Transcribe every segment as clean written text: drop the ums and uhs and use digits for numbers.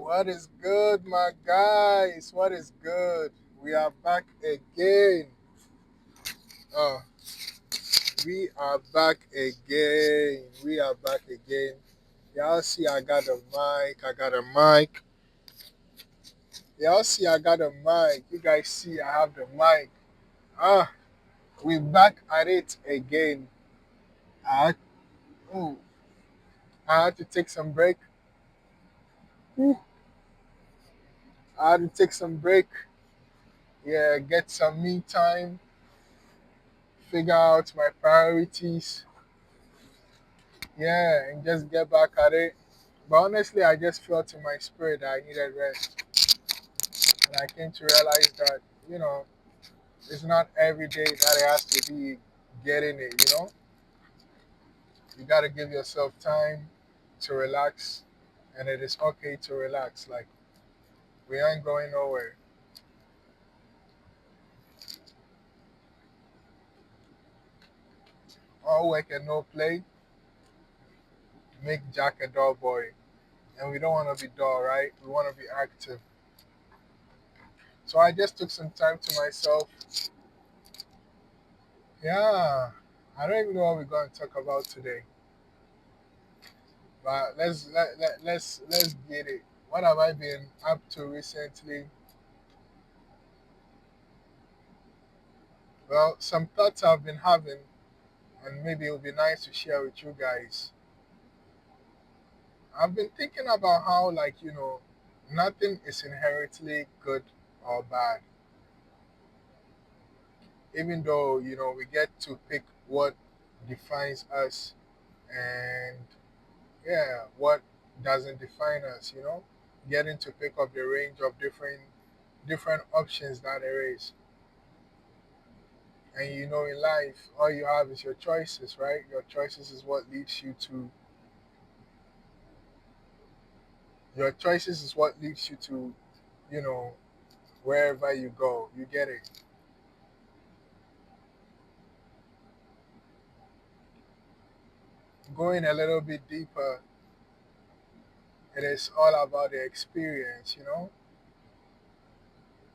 What is good, my guys? What is good? We are back again. Oh, we are back again. We are back again. Y'all see, I got a mic. I got a mic. Y'all see, I got a mic. You guys see, I have the mic. Ah, we back at it again. I had, ooh, I had to take some break. Ooh, I had to take some break. Yeah, get some me time. Figure out my priorities. Yeah, and just get back at it. But honestly, I just felt in my spirit that I needed rest. And I came to realize that, you know, it's not every day that it has to be getting it. You got to give yourself time to relax. And it is okay to relax. Like, we ain't going nowhere. All work and no play make Jack a dull boy. And we don't want to be dull, right? We want to be active. So I just took some time to myself. Yeah, I don't even know what we're going to talk about today. But let's get it. What have I been up to recently? Well, some thoughts I've been having, and maybe it would be nice to share with you guys. I've been thinking about how, like, nothing is inherently good or bad. Even though, we get to pick what defines us and, yeah, what doesn't define us. Getting to pick up the range of different options that there is. And in life, all you have is your choices, right? Your choices is what leads you to your choices is what leads you to, you know, wherever you go. You get it. Going a little bit deeper, it is all about the experience.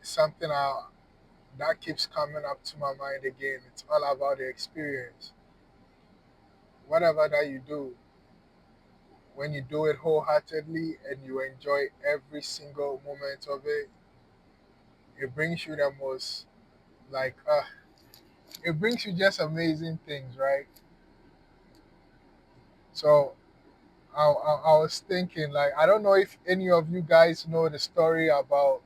Something that keeps coming up to my mind again. It's all about the experience. Whatever that you do, when you do it wholeheartedly and you enjoy every single moment of it, it brings you the most, like, it brings you just amazing things, right? So I was thinking, like, I don't know if any of you guys know the story about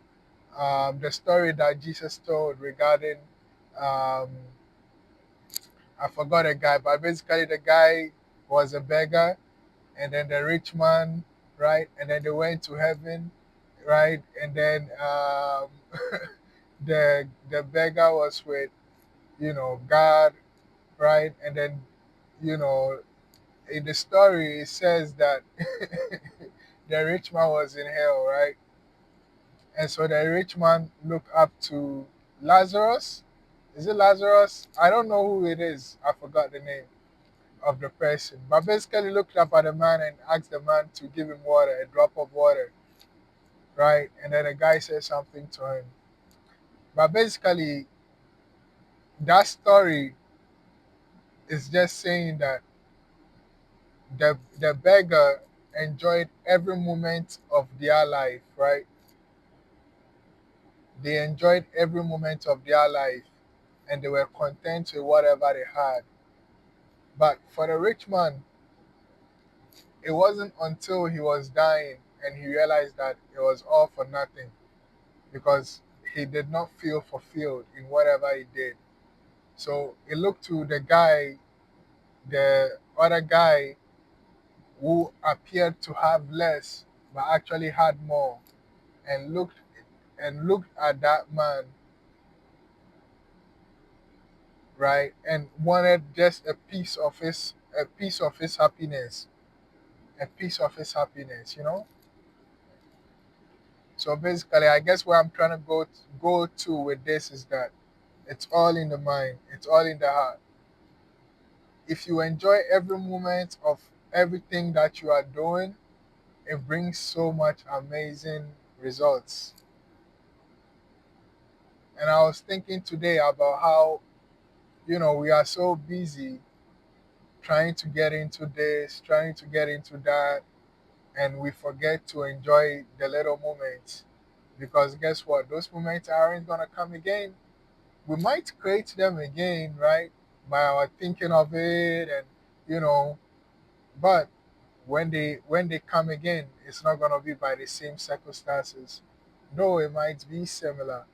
the story that Jesus told regarding, um, I forgot a guy, but basically the guy was a beggar, and then the rich man, right? And then they went to heaven, right? And then the beggar was with, God, right? And then, you know, in the story, it says that the rich man was in hell, right? And so the rich man looked up to Lazarus. Is it Lazarus? I don't know who it is. I forgot the name of the person. But basically looked up at the man and asked the man to give him water, a drop of water, right? And then the guy said something to him. But basically, that story is just saying that the beggar enjoyed every moment of their life, right? They enjoyed every moment of their life and they were content with whatever they had. But for the rich man, it wasn't until he was dying and he realized that it was all for nothing because he did not feel fulfilled in whatever he did. So he looked to the other guy who appeared to have less but actually had more, and looked at that man, right, and wanted just a piece of his happiness, a piece of his happiness. So basically, I guess where I'm trying to go to with this is that it's all in the mind, it's all in the heart. If you enjoy every moment of everything that you are doing, it brings so much amazing results. And I was thinking today about how, we are so busy trying to get into this, trying to get into that, and we forget to enjoy the little moments. Because guess what? Those moments aren't going to come again. We might create them again, right? By our thinking of it, and, you know, but when they come again, it's not going to be by the same circumstances. No, it might be similar.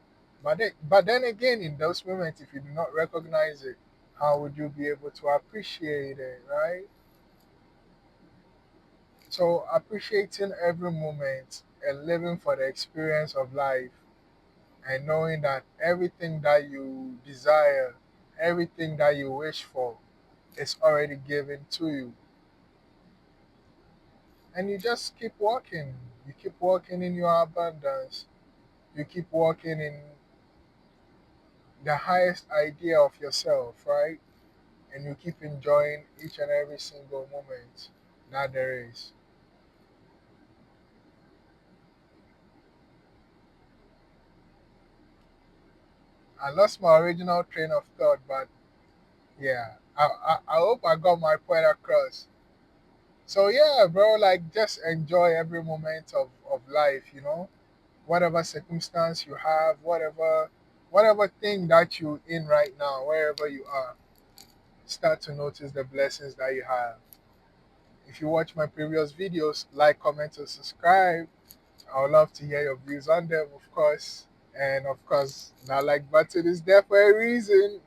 But then again, in those moments, if you do not recognize it, how would you be able to appreciate it, right? So appreciating every moment and living for the experience of life, and knowing that everything that you desire, everything that you wish for is already given to you. And you just keep walking. You keep walking in your abundance. You keep walking in the highest idea of yourself, right? And you keep enjoying each and every single moment that there is. I lost my original train of thought, but yeah, I hope I got my point across. So yeah, bro, like just enjoy every moment of life. Whatever circumstance you have, whatever thing that you in right now, wherever you are, start to notice the blessings that you have. If you watch my previous videos, like, comment, and subscribe. I would love to hear your views on them, of course. And of course, that like button is there for a reason.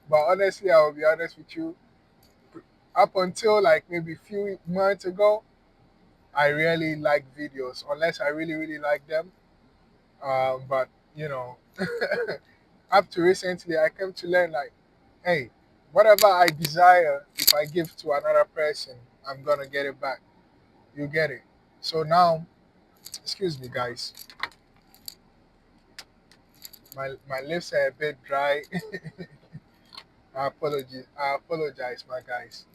But honestly, I will be honest with you. Up until like maybe a few months ago, I really like videos, unless I really, really like them. But you know, up to recently, I came to learn like, hey, whatever I desire, if I give to another person, I'm gonna get it back. You get it. So now, excuse me, guys, my lips are a bit dry. I apologize, my guys.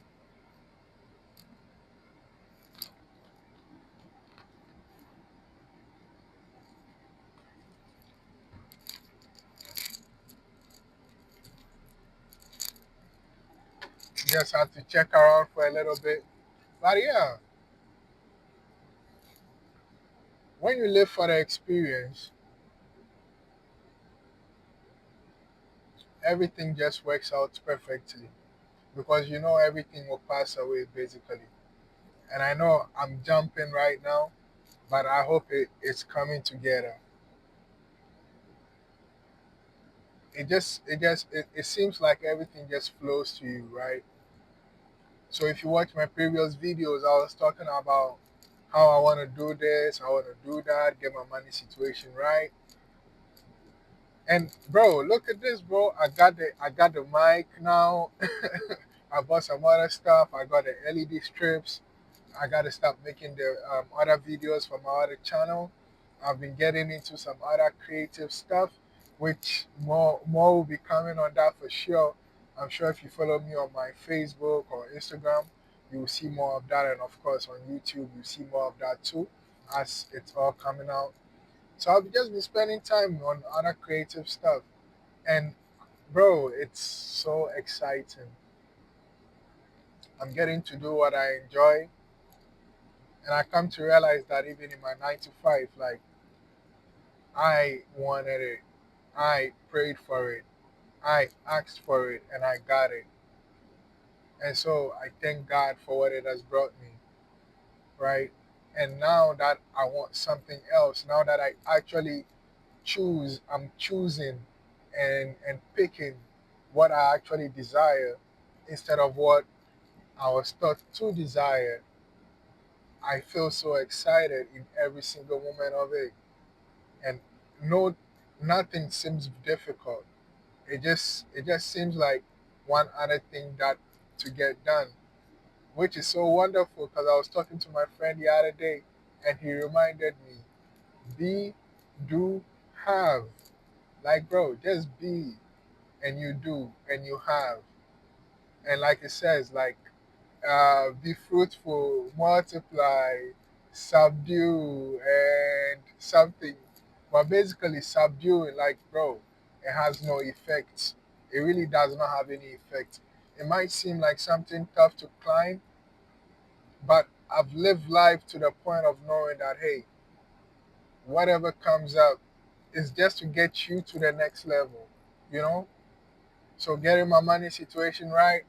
Just had to check around for a little bit. But yeah, when you live for the experience, everything just works out perfectly because you know everything will pass away basically. And I know I'm jumping right now, but I hope it's coming together. It seems like everything just flows to you, right? So if you watch my previous videos, I was talking about how I want to do this, I want to do that, get my money situation right. And bro, look at this, bro. I got the mic now. I bought some other stuff. I got the LED strips. I gotta stop making the other videos for my other channel. I've been getting into some other creative stuff, which more will be coming on that for sure. I'm sure if you follow me on my Facebook or Instagram, you will see more of that, and of course on YouTube you see more of that too, as it's all coming out. So I've just been spending time on other creative stuff, and bro, it's so exciting. I'm getting to do what I enjoy, and I come to realize that even in my 9 to 5, like I wanted it, I prayed for it, I asked for it, and I got it. And so I thank God for what it has brought me, right? And now that I want something else, now that I actually I'm choosing and picking what I actually desire instead of what I was taught to desire. I feel so excited in every single moment of it. And no, nothing seems difficult. It just seems like one other thing that to get done, which is so wonderful because I was talking to my friend the other day and he reminded me, be, do, have. Like bro, just be and you do and you have. And like it says, like be fruitful, multiply, subdue, and something. But basically, subduing, like, bro, it has no effect. It really does not have any effect. It might seem like something tough to climb, but I've lived life to the point of knowing that, hey, whatever comes up is just to get you to the next level, you know? So getting my money situation right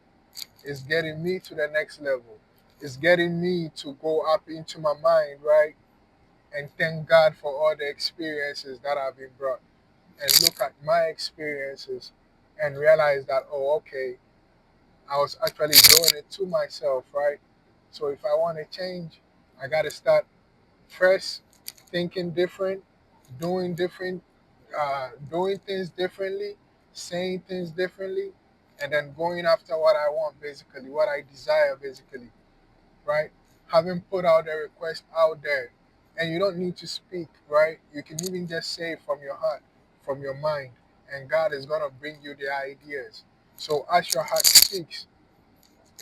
is getting me to the next level. It's getting me to go up into my mind, right? And thank God for all the experiences that have been brought. And look at my experiences and realize that, oh, okay, I was actually doing it to myself, right? So if I want to change, I got to start fresh, thinking different, doing things differently, saying things differently, and then going after what I want, basically, what I desire, basically, right? Having put out the request out there, and you don't need to speak, right? You can even just say it from your heart, from your mind, and God is gonna bring you the ideas. So as your heart speaks,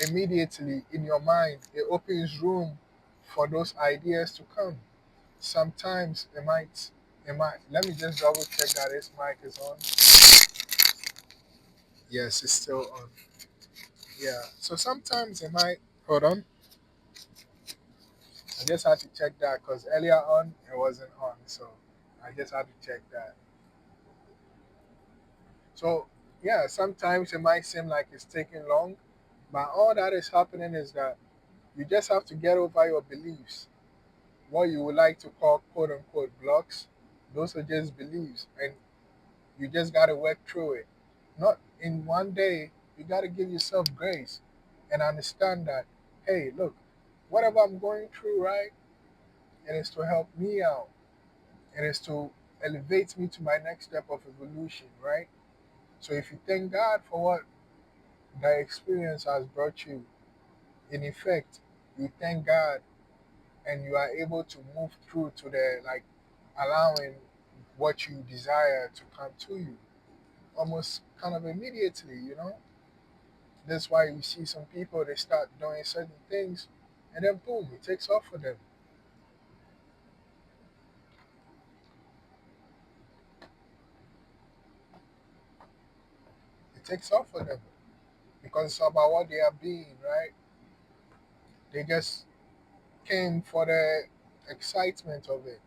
immediately in your mind, it opens room for those ideas to come. Sometimes it might. Let me just double check that this mic is on. Yes, it's still on. Yeah. So sometimes it might. Hold on. I just had to check that because earlier on it wasn't on. So I just had to check that. So yeah, sometimes it might seem like it's taking long, but all that is happening is that you just have to get over your beliefs. What you would like to call quote unquote blocks, those are just beliefs, and you just gotta work through it. Not in one day. You gotta give yourself grace and understand that, hey, look, whatever I'm going through, right, it is to help me out. It is to elevate me to my next step of evolution, right? So if you thank God for what that experience has brought you, in effect, you thank God and you are able to move through to the like allowing what you desire to come to you almost kind of immediately, you know? That's why you see some people they start doing certain things and then boom, it takes off for them. It takes off for them because it's about what they are being, right? They just came for the excitement of it.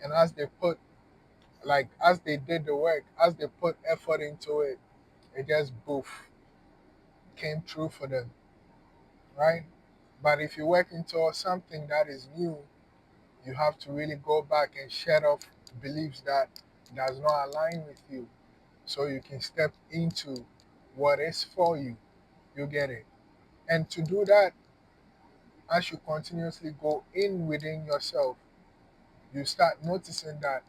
And as they put as they did the work, as they put effort into it, it just boof came true for them, right? But if you work into something that is new, you have to really go back and shed off beliefs that does not align with you so you can step into what is for you. You get it. And to do that, as you continuously go in within yourself, you start noticing that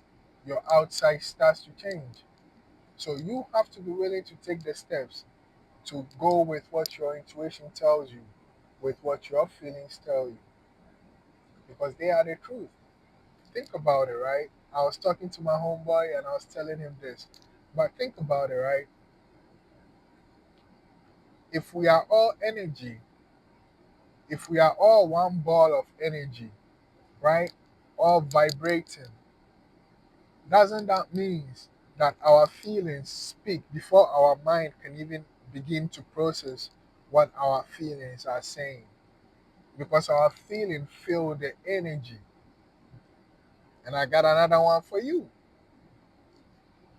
your outside starts to change. So you have to be willing to take the steps to go with what your intuition tells you, with what your feelings tell you, because they are the truth. Think about it, right? I was talking to my homeboy and I was telling him this. But think about it, right? If we are all energy, if we are all one ball of energy, right? All vibrating, doesn't that mean that our feelings speak before our mind can even begin to process what our feelings are saying? Because our feeling feel the energy. And I got another one for you.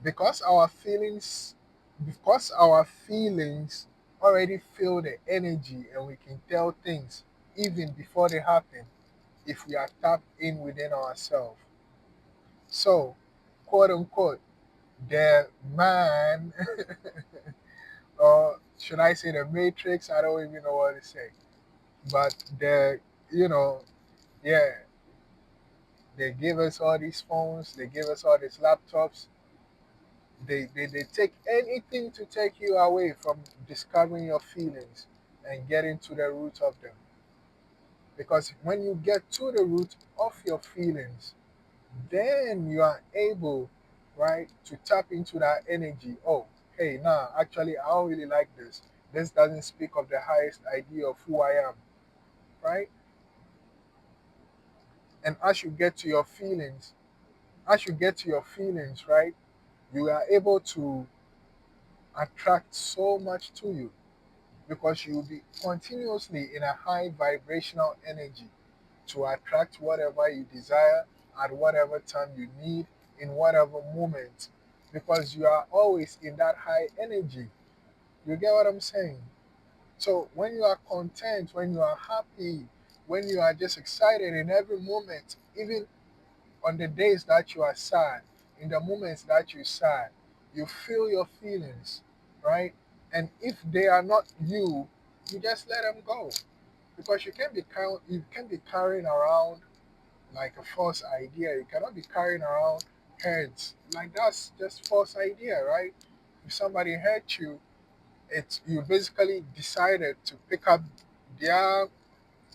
Because our feelings because our feelings already feel the energy and we can tell things even before they happen if we are tapped in within ourselves. So, quote unquote, the man, or should I say the matrix? I don't even know what to say. But you know, yeah, they give us all these phones, they give us all these laptops. They take anything to take you away from discovering your feelings and getting to the root of them. Because when you get to the root of your feelings, then you are able, right, to tap into that energy. Oh, hey, nah, actually, I don't really like this. This doesn't speak of the highest idea of who I am, right? And as you get to your feelings, right, you are able to attract so much to you because you will be continuously in a high vibrational energy to attract whatever you desire at whatever time you need in whatever moment because you are always in that high energy. You get what I'm saying? So when you are content, when you are happy, when you are just excited in every moment, even on the days that you are sad, in the moments that you're sad, you feel your feelings, right? And if they are not you, you just let them go because you can't be carrying around like a false idea. You cannot be carrying around heads like that's just false idea, right? If somebody hurt you, it's you basically decided to pick up their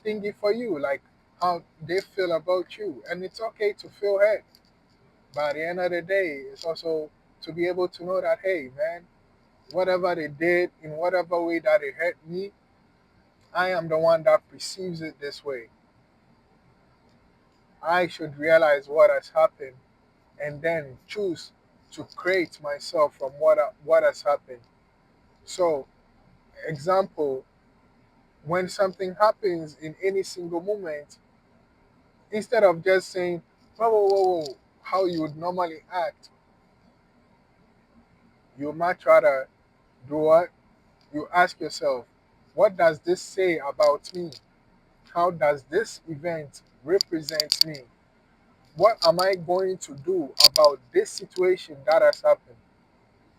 thingy for you, like how they feel about you, and it's okay to feel hurt. By the end of the day, it's also to be able to know that, hey, man, whatever they did, in whatever way that it hurt me, I am the one that perceives it this way. I should realize what has happened and then choose to create myself from what has happened. So, example, when something happens in any single moment, instead of just saying, whoa, whoa, whoa, whoa, how you would normally act, you much rather do what? You ask yourself, what does this say about me? How does this event represent me? What am I going to do about this situation that has happened?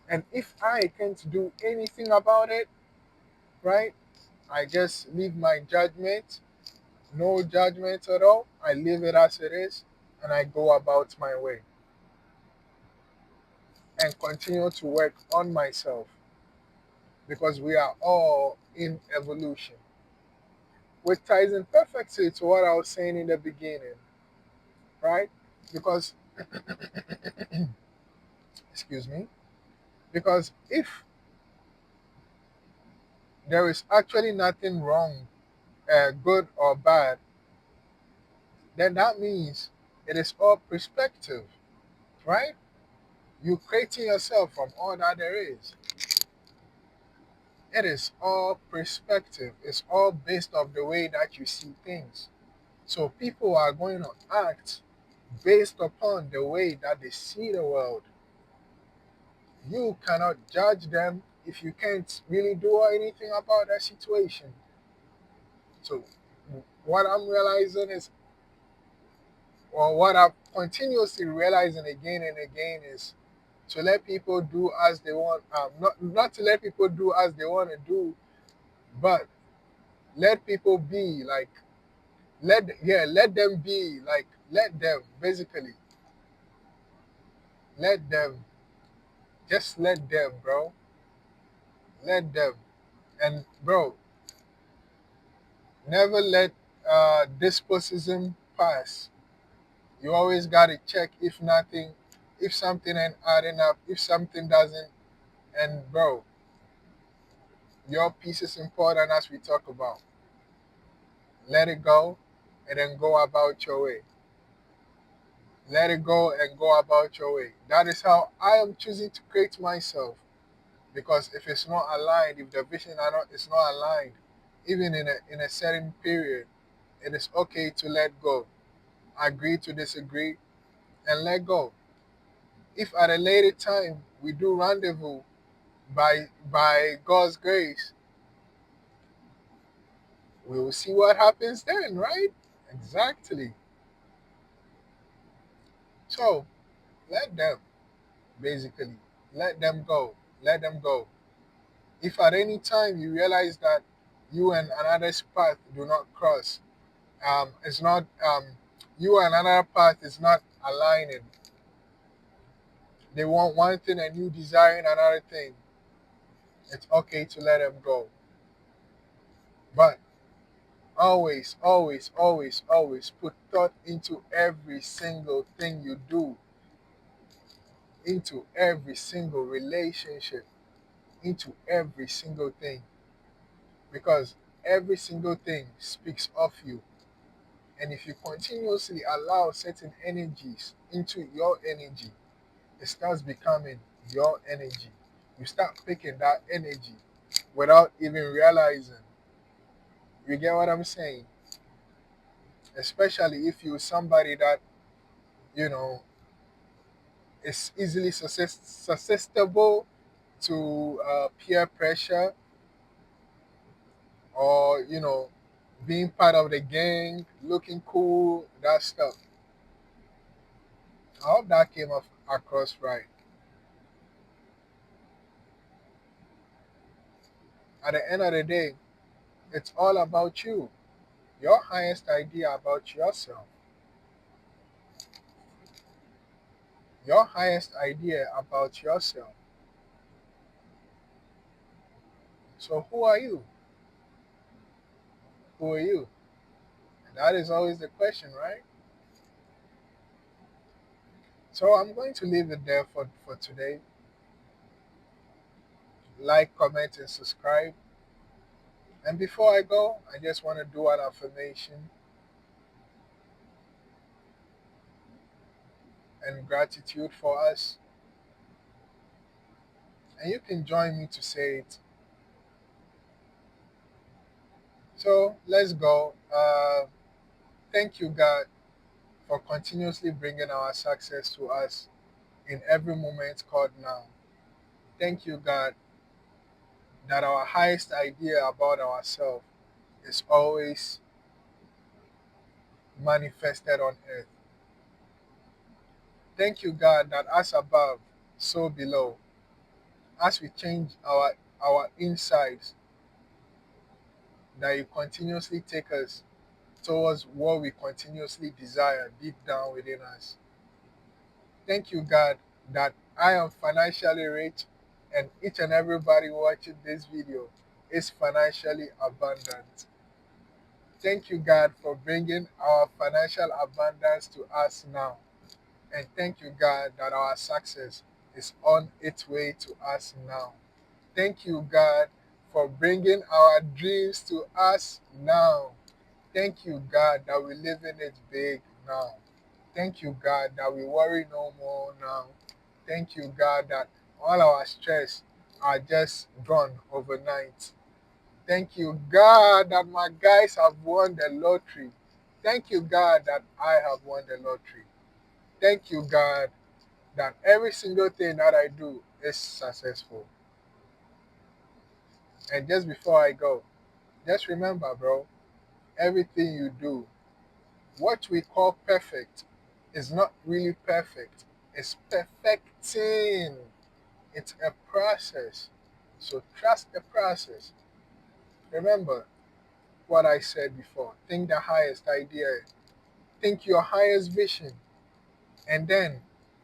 And if I can't do anything about it, right, I just leave my judgment, no judgment at all. I leave it as it is and I go about my way and continue to work on myself because we are all in evolution. Which ties in perfectly to what I was saying in the beginning, right? Because, excuse me, because if there is actually nothing wrong, good or bad, then that means it is all perspective, right? You creating yourself from all that there is. It is all perspective. It's all based off the way that you see things. So people are going to act based upon the way that they see the world. You cannot judge them if you can't really do anything about that situation. So what I'm realizing is, or what I'm continuously realizing again and again is to let people do as they want. Not to let people do as they want to do, but let people be like let them be like let them basically let them just let them, bro. Let them. And bro, never let despotism pass. You always gotta check if nothing, if something ain't adding up, if something doesn't. And bro, your piece is important as we talk about. Let it go, and then go about your way. Let it go and go about your way. That is how I am choosing to create myself. Because if it's not aligned, if the vision is not aligned, even in a certain period, it is okay to let go. Agree to disagree and let go. If at a later time we do rendezvous by God's grace, we will see what happens then, right? Exactly. So let them basically let them go. Let them go. If at any time you realize that you and another's path do not cross, it's not you and another path is not aligning. They want one thing and you desiring another thing. It's okay to let them go. But always, always, always, always put thought into every single thing you do, into every single relationship, into every single thing. because every single thing speaks of you. And if you continuously allow certain energies into your energy, it starts becoming your energy. You start picking that energy without even realizing. You get what I'm saying? Especially if you're somebody that, you know, is easily susceptible to peer pressure, or, being part of the gang, looking cool, that stuff. I hope that came across right. At the end of the day, it's all about you, your highest idea about yourself, your highest idea about yourself. So who are you? Who are you? And that is always the question, right? So I'm going to leave it there for today. Like, comment, and subscribe. And before I go, I just want to do an affirmation and gratitude for us. And you can join me to say it. So let's go. Thank you, God, for continuously bringing our success to us in every moment called now. Thank you, God, that our highest idea about ourselves is always manifested on earth. Thank you, God, that as above, so below. As we change our insides, that you continuously take us towards what we continuously desire deep down within us. Thank you, God, that I am financially rich and each and everybody watching this video is financially abundant. Thank you, God, for bringing our financial abundance to us now. And thank you, God, that our success is on its way to us now. Thank you, God, for bringing our dreams to us now. Thank you, God, that we live in it big now. Thank you, God, that we worry no more now. Thank you, God, that all our stress are just gone overnight. Thank you, God, that my guys have won the lottery. Thank you, God, that I have won the lottery. Thank you, God, that every single thing that I do is successful. And just before I go, just remember, bro, everything you do, what we call perfect, is not really perfect. It's perfecting. It's a process. So trust the process. Remember what I said before. Think the highest idea. Think your highest vision. And then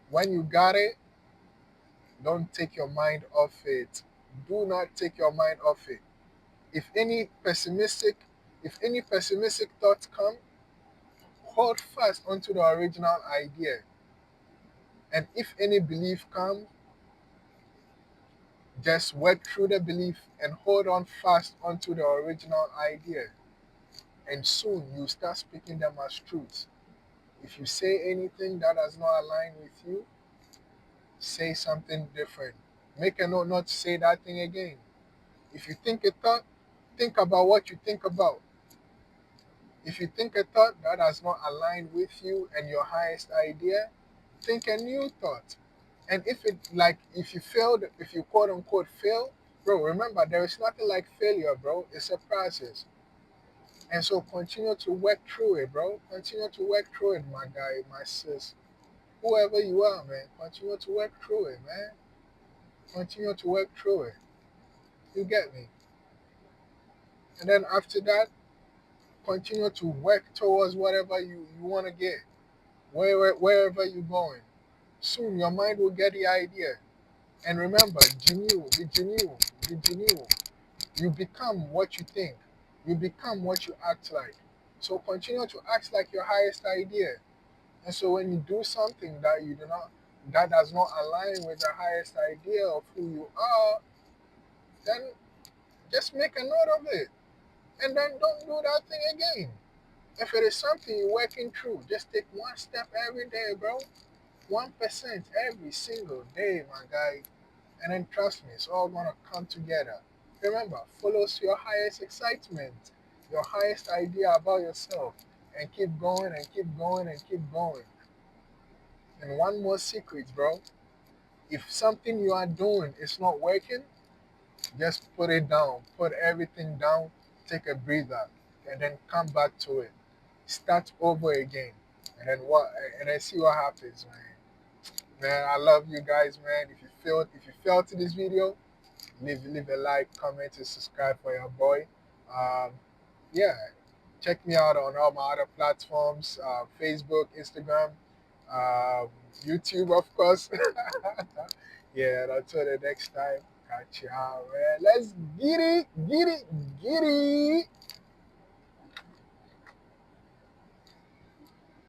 when you got it, don't take your mind off it. Do not take your mind off it. If any pessimistic, if any pessimistic thoughts come, hold fast onto the original idea. And if any belief comes, just work through the belief and hold on fast onto the original idea. And soon you start speaking them as truths. If you say anything that does not align with you, say something different. Make a note not to say that thing again. If you think a thought, think about what you think about. If you think a thought that does not align with you and your highest idea, think a new thought. And if you failed, if you quote unquote fail, bro, remember there is nothing like failure, bro. It's a process. And so continue to work through it, bro. Continue to work through it, my guy, my sis. Whoever you are, man, continue to work through it, man. Continue to work through it. You get me? And then after that, continue to work towards whatever you want to get, wherever you're going. Soon your mind will get the idea. And remember, genuine, be genuine, be genuine. You become what you think. You become what you act like. So continue to act like your highest idea. And so when you do something that does not align with the highest idea of who you are, then Just make a note of it, and then don't do that thing again. If it is something you're working through, just take one step every day, bro. 1% every single day, my guy. And then trust me, it's all gonna come together. Remember, follow your highest excitement, your highest idea about yourself, and keep going and keep going and keep going. And one more secret, bro. If something you are doing is not working, just put it down. Put everything down, take a breather, and then come back to it. Start over again. And then what and then see what happens, man. Man, I love you guys, man. If you felt to this video, leave a like, comment, and subscribe for your boy. Um, yeah, check me out on all my other platforms: Facebook, Instagram, um, YouTube, of course. Yeah, and until the next time, catch you out, man. Let's get it, get it, get it.